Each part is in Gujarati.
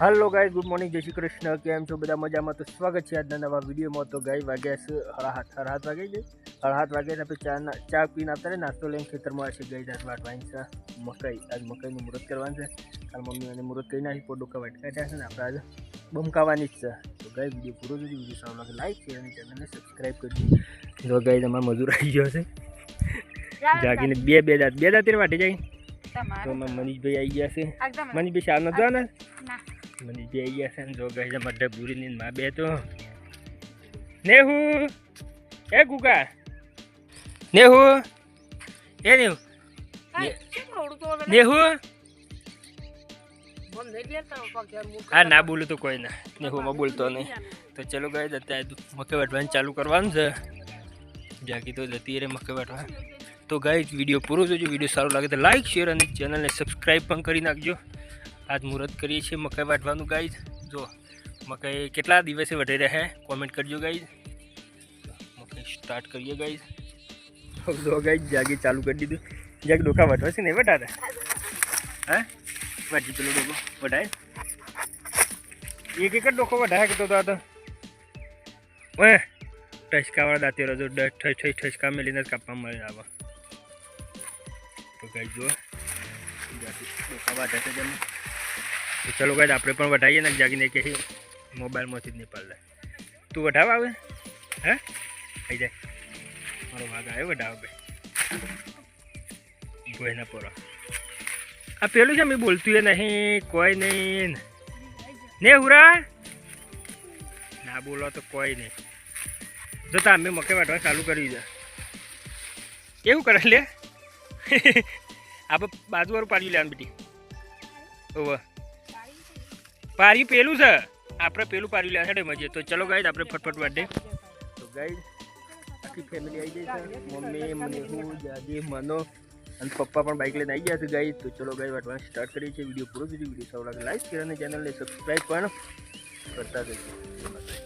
हेलो गाइस, गुड मॉर्निंग, जय श्री कृष्ण। केम छो बधा मजामां? तो स्वागत है आज नवा वीडियो में। तो गाय वाग्या छे 7:30 वागे छे। 7:30 वागे ने चा पीने आपता नास्तो लईने खेतर में आवे गाय। 10 वाटवानी छे मकई। आज मकई નું મુહૂર્ત કરવાનું છે। કાલ મમ્મી અને મુહૂર્ત કરી નાખી, પોડોકા વાટકાટ્યા છે ને આપણે આજે બમકાવાની જ છે। તો ગાય વિડીયો પૂરો જોજો। વિડીયો સારો લાગે લાઈક શેર અને ચેનલને સબસ્ક્રાઇબ કરજો। જો ગાય તમારો મજૂર આવી ગયો છે, જાગીને બે દાંત વાટી જાય। તો મનીષ ભાઈ આવી ગયા છે। મનીષ ભાઈ શામ નતો ને मनीष भी आई गया। जो गई मड्डे पूरी नींद में बे तो नेहू ए गुगा नेहू ए नेहू नेहू हाँ ना बोलू तो कोई ना। नेहू में बोलतो नहीं। तो चलो गए जते मकई वाटवा चालू करवानुं छे। जागी तो जती रे मकई वाटवा। तो गई वीडियो पूरो जोजो। वीडियो सारो लागे तो लाइक शेर और चेनल ने सब्सक्राइब पण करी नाखजो। आज मुहूर्त करिए छे मकई वाटवानुं गाइज। जो मकई केटला दिवसे वढी रहे कॉमेंट करजो गाइज। मकई स्टार्ट करिए गाइज। जो गाइज जागी चालू कर दीधुं। जाग डोका वढवा छे ने वढारे हाँ वाटी पेलो डोको वढाय। एक डोको वढाय के तो ओए ठसकावाळा दांतेरो जो ठसका मेलीने कापवा मळे आवे। तो गाइज जो डोका वढाय छे जम। तो चलो गाइस आपणे पण वढाईए ने जागीने के मोबाइल मांथी ज निकाल दे। तू वढावा आवे हैं आई जाए मारो वाग आयो वढावा बे गोयना पोरा। आ पेलू छे मैं बोलती है नहीं कोई नहीं ने हुरा ना बोलो तो कोई नहीं। जो तमे मकई वाटवा चालू करी दे एवं करे ले। आप बाजू वाळुं पाड़ी लेवानुं बेटी। ओवा पारी पेलू है आपणे पेलू पारी ले हेडे मजे। तो चलो गाइस आपणे फटफट वाटे। तो गाइस आखी फैमिली आई गई है। मम्मी मनेहू जादी मनो और पप्पा पण बाइक लईने आई गया छे गाइस। तो चलो गाइस वाटवा स्टार्ट करिए छे। वीडियो पूरो जोजो। वीडियो सारो लागे लाइक शेर और चैनल ने सब्सक्राइब पण करता जजो।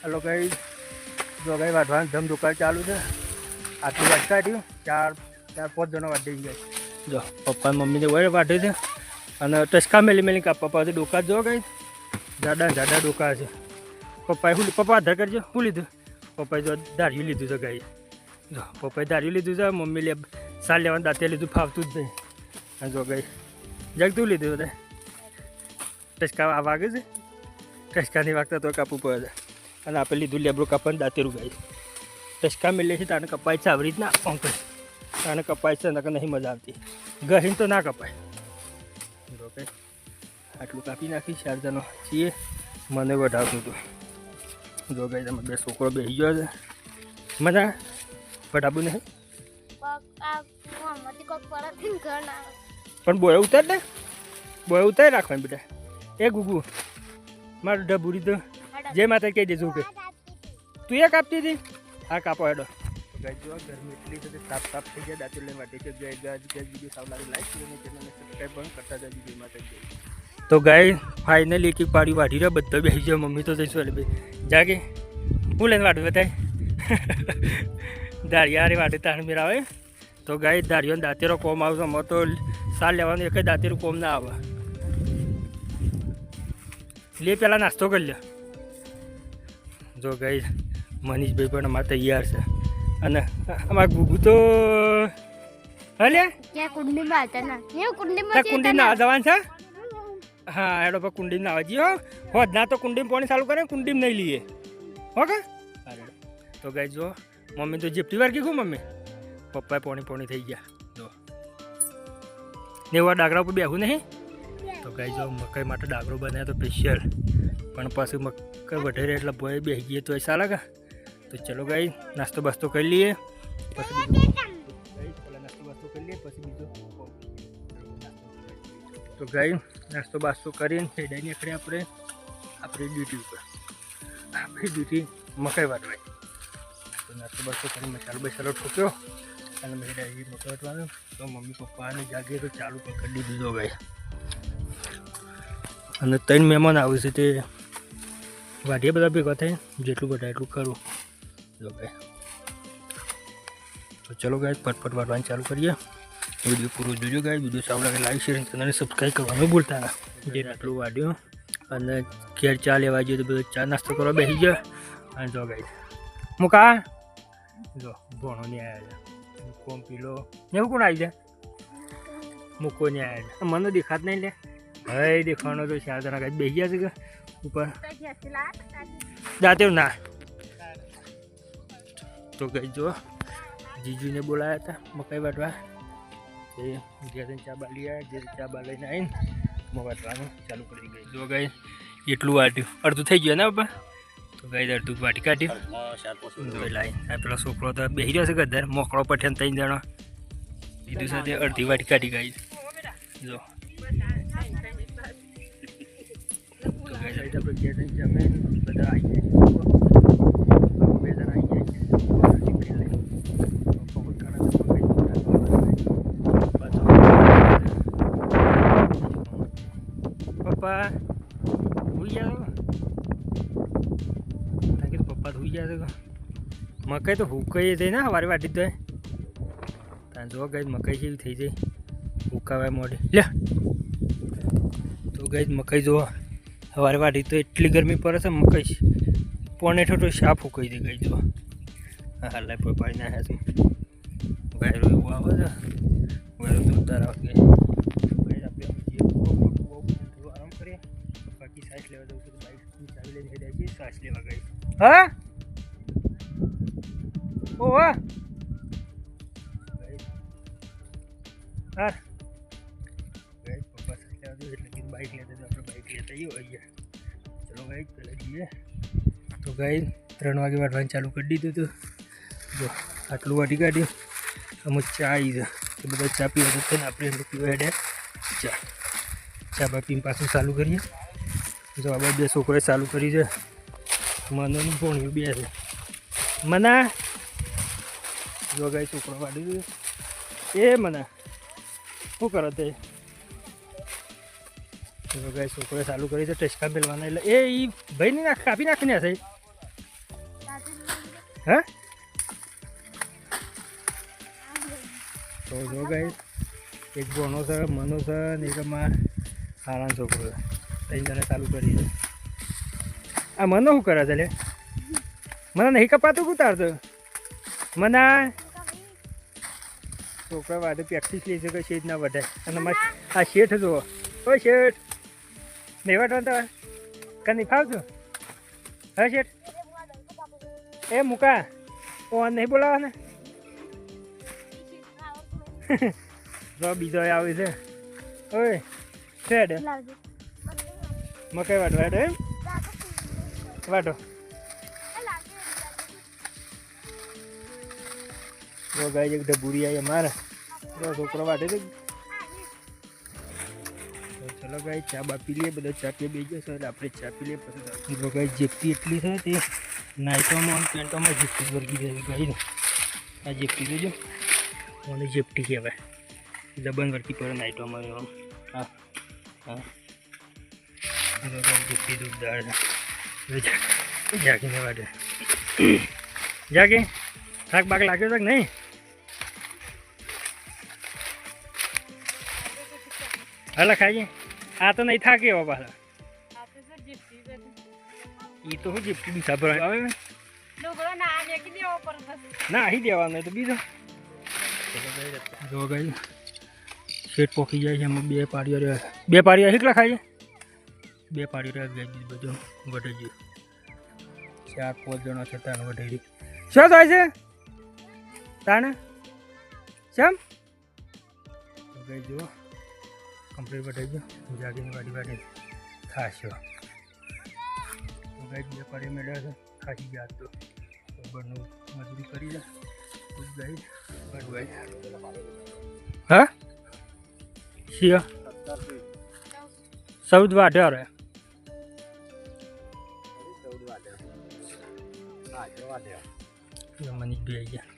हेलो गाइस, जो गाय वाटवा धम दुकान चालू है। आटली वाटका थी चार 4-5 जना वाटी गए। जो पप्पा मम्मी ने वही वाटे थे और टचका मेली का पप्पा से डोका जो गई जाडा डोका है। पप्पा आधार कर जो हूँ लीधु। पप्पा जो दारियों लीधु तो गाय जो पप्पा दारियों लीधु है। मम्मी ले साल लेवा दाते लीधु फावतुं ज नहीं। जो गाय जगतुं लीधु बधाय टचका वागे छे। टचका नहीं वागता तो कापू पड़े। અને આપણે લીધું લેબડો કાપવાનું દાંતેરું ગાય। ટચકા મેલે છે તાને કપાય છે આવી રીતના અંકલ તાને કપાય છે નકર નહીં મજા આવતી। ગહીને તો ના કપાય। ઓકે આટલું કાપી નાખી 4 જણો છીએ। મને વઢાવતું હતું। જો ગાય તમે બે છોકરો બેસી ગયો છે મજા વઢાવું નહીં પણ બોય ઉતાર દે। બોય ઉતારી રાખવાની બેટા। એ ગુગુ મારું ડબુરી તો जय माता कही देजू के तू ये कापती थी हाँ कापो हेडो। तो गाइस जो गर्मी इतनी से ताप થઈ જાય દાંત લઈને વાટી છે। ગાइस वीडियो साव लागे लाइक शेर અને ચેનલને સબસ્ક્રાઇબ પણ કરતા જજો। જય માતાજી। तो गाइस फाइनली एक पाड़ी वाटी रे બધા બેસી ગયો। मम्मी तो જઈશું એટલે જાગે હું લઈને વાટું બતાય દારિયા રે વાટે તાણ મેરા આવે। तो गाइस દારિયો દાંતેરો કોમ આવશે મો તો સાલ લેવાનું એક દાંતેરું કોમ ના આવે। લે પેલા નાસ્તો કરી લે। जो गई मनीष भाई पण अमार तैयार है अने अमार गुगु तो हले क्या कुंडी में आता ना ये कुंडी में कुंडी ना जवान छे। हाँ एडो पर कुंडी ना आजी हो होद ना तो कुंडी में पानी चालू करे कुंडी में नहीं लिए होगा। अरे तो गई जो मम्मी तो जिप्टी वार की को मम्मी पप्पा पानी થઈ ગયા। जो नेवा डागरा पर बेहू नहीं। तो गई जो मकई माटे डागरो बने तो स्पेशल पण पाछू मकई वढे रहे એટલે બોય બેસી ગઈ તો ऐसा लगा। तो चलो गाई नास्तो बास्तो कर लिए तो गाई नास्तो बास्तो करीने हेडाई નીકળ્યા આપણે આપણી ડ્યુટી ઉપર। આપણી ડ્યુટી મકઈ વાટવાની। तो नास्तो बास्तो कर मसालो बसालो ठोक्यो અને મેં મકઈ વાટવાનું તો મમ્મી પપ્પાને જાગે તો ચાલુ પણ કરી દીધું ગાય. અને 3 મહેમાન આવે છે તે વાટીએ બધા ભેગા થાય જેટલું બધા એટલું કરું જો ગાય. તો ચલો ગાય ફટફટ વાટવાનું ચાલુ કરીએ. વિડીયો પૂરો જોજો ગાય. વિડીયો સારું લાગે લાઈક શેર ચેનલને સબસ્ક્રાઈબ કરવાનું ભૂલતા ના. જે આટલું વાટ્યું અને ઘેર ચા લેવા જઈએ તો બધો ચા નાસ્તો કરવા બેસી જાય. અને જો ગાય મુકા જો ભણો ને આવ્યા છે કોમ પીલો એવું કોણ આવી જાય મૂકો ને આવ્યા છે મને દેખાત નહીં લે હવે દેખાવાનો તો 4 જણા ગાય બેસી ગયા છે કે ઉપર જાતે ના. તો ગઈ જો જીજુને બોલાયા હતા મકાઈ વાટવા એ ઘેર ચા બાલી આવ્યા જે ચા બા લઈને આવીને વાટવાનું ચાલુ કરી ગઈ. જો ગઈ એટલું વાટ્યું અડધું થઈ ગયું ને બાપા. તો ગઈ અડધું વાટી કાઢ્યું લાઈ પેલો છોકરો તો બેસી રહ્યો છે ગદર મોકળો પઠે 3 જણો દીધું સાથે અડધી વાટી કાઢી ગઈ. જો આપણે ઘેર જમે બધા આવી જાય 2 જણા આવી જાય પપ્પા હોઈ જાઓ. પપ્પા હોઈ જાય તો મકાઈ તો હુકાઈ જાય ને વારે વાટી તો ત્યાં જો ગઈ મકાઈ જેવી થઈ જાય હુકાવાય મોઢે લે. તો ગઈ મકાઈ જો સવારે વાટી તો એટલી ગરમી પડે છે મકાઈ પોણે ઠોઠો સાફ હુકાઈ દે ગઈ જો હા લાઈ પાડી નાખ્યા છે વાયરો એવું આવે છે વાયરો જોરદાર આવે ગઈ. આપણે થોડું આરામ કરીએ બાકી સાઈસ લેવા જવું છે તો બાઈકની ચાવી લઈને જઈ છીએ સાસ લેવા ગઈ. હા ઓ હા હા ગઈ પપ્પા સાઈસ લેવા દઉં એટલે કીધું બાઈક લેતા આપણે બાઈક લેતા આવીએ. ચલો ગઈ પહેલાં જઈએ. તો ગઈ 3 વાગે વાટવાનું ચાલુ કરી દીધું હતું. જો આટલું વાટી કાઢ્યું અમુક ચા આવી છે એ બધા ચા પીવા જશે ને આપણે એટલું પીવા હેડે ચા બા પીને પાછું ચાલુ કરીએ. જો આ 2 છોકરાએ ચાલુ કરી છે મનોનું ભોણિયું 2 છે મના જો ગઈ છોકરો વાડી દીધું એ મના શું કરો તે જો ગઈ છોકરાએ ચાલુ કરી છે ટચકા મેળવાના એટલે એ ભાઈ ને કાપી નાખીને હશે હા. તો જો ગઈ એક ભણો છે મનો છે ને એક અમારા સારા છોકરો છે 3 જણા ચાલુ કરી છે. આ મનો શું કરે છે લે મને નહીં કપાતું ઉતારતો મના છોકરા વાડે પ્રેક્ટિસ લે છે કે શેઠ ના વધે અને આ શેઠ જુઓ ઓ શેઠ નહીં વાટવા કા નહીં ફાવતું હા શેઠ એ મૂકા ઓન નહીં બોલાવા ને જો બીજો આવે છે ઓય શેઠ મકાઈ વાટવા હેડો એમ વાટો જો ગાય એક ડબુરી આવી અમારે છોકરો વાટે તો ચલો ગાય ચા બા પી લઈએ બધા ચા પીએ બેસી જશે એટલે આપણે ચા પી લઈએ પછી જો ગાય જેપટી એટલી છે તે નાઇટોમાં પેન્ટોમાં જેપટી વર્ગી જાય ગાય આ જેપટી જોજો મને જેપટી કહેવાય દબન વર્ગી પડે નાઇટોમાં હા હા જેપટી દૂધદાર છે જાગીને વાટે જાગે થાક બાક લાગ્યો છે કે નહીં હાલા ખાઈએ આ તો નહીં થાકે એવા પાછા એ તો શું જીપટી બી સાબર આવે ના અહીં દેવાનું તો બીજો જો ગઈ શેઠ પોખી જાય છે એમાં 2 પાડીઓ રહ્યા 2 પાડીઓ એકલા ખાઈએ 2 પાડીઓ રહ્યા ગઈ બધું વઢાઈ ગયું 4-5 જણા છતાં વઢાઈ શું થાય છે તાને કેમ ગઈ જો કમ્પ્લીટ વઢાઈ ગયો જાગીને વાડી વાડી ખાશો ગઈ 2 પાડી મેળવ્યા છે ખાસી ગયા તો બરનું મજૂરી કરી લે ગઈ બરવાઈ હા શિયા 14 વાટ્યા રે 14 વાટ્યા હા 14 વાટ્યા મની બે ગયા